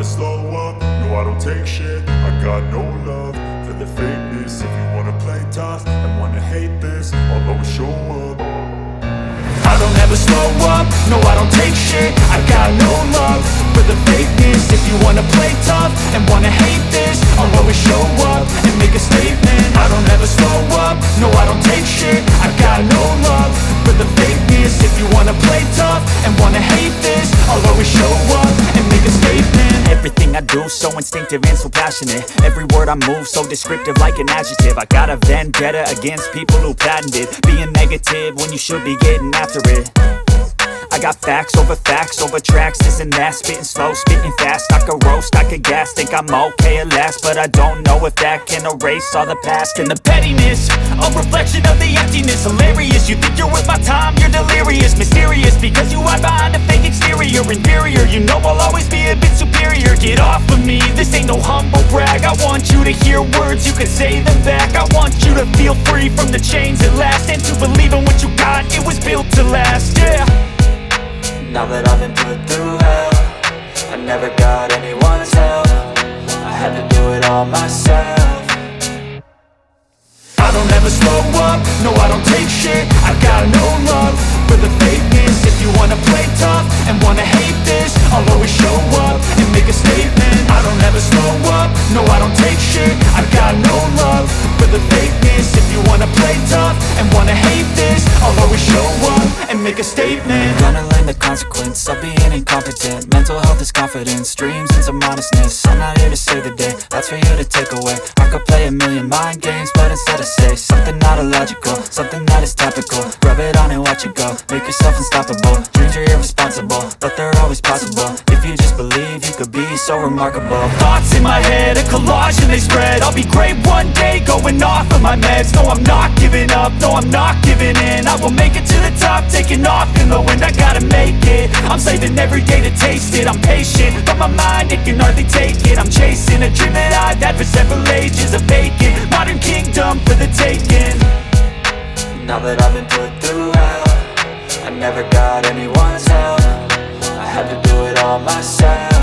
slow up, no I don't take shit. I got no love for the fakeness. If you wanna play tough and wanna hate this, I'll always show up. I don't ever slow up, no I don't take shit. I got no love for the fakeness. If you wanna play tough and wanna hate this, I'll always show up and make a statement. I don't ever slow up, no I don't take shit. I got no love for the fakeness. If you wanna play tough and wanna hate this, I'll always show up and make a statement. Everything I do so instinctive and so passionate. Every word I move so descriptive like an adjective. I got a vendetta against people who patented being negative when you should be getting after it. I got facts over tracks, this and that. Spitting slow, spitting fast, I could roast, I could gas. Think I'm okay at last, but I don't know if that can erase all the past. And the pettiness, a reflection of the emptiness. Hilarious, you think you're worth my time, you're delirious. Mysterious, because you hide behind a fake exterior. Inferior, you know I'll always be a bit superior. Get off of me, this ain't no humble brag. I want you to hear words, you can say them back. I want you to feel free from the chains at last, and to believe in what you got, it was built to last, yeah. Now that I've been put through hell, I never got anyone's help. I had to do it all myself. I don't ever slow up, no I don't take shit. I got no love for the fakeness. If you wanna play tough and wanna hate this, I'll always show up and make a statement. I don't ever slow up, no I don't take shit. I got no love for the fakeness. If you wanna play tough and wanna hate this, I'll always show up and make a statement. Gonna learn the consequence of being incompetent. Mental health is confidence, dreams and some honestness. I'm not here to save the day, that's for you to take away. I could play a million mind games, but instead I say something not illogical, something that is topical. Rub it on and watch it go, make yourself unstoppable. Dreams are irresponsible, but they're always possible. If you just believe, you could be so remarkable. Thoughts in my head, a collage and they spread. I'll be great one day, going off of my meds. No, I'm not giving up, no, I'm not giving in. I will make it to the top, taking off in the wind. I gotta make it, I'm saving every day to taste it. I'm patient, but my mind, it can hardly take it. I'm chasing a dream that I've had for several ages. A vacant, modern kingdom for the taking. Now that I've been put through hell, I never got anyone's help. I had to do it all myself.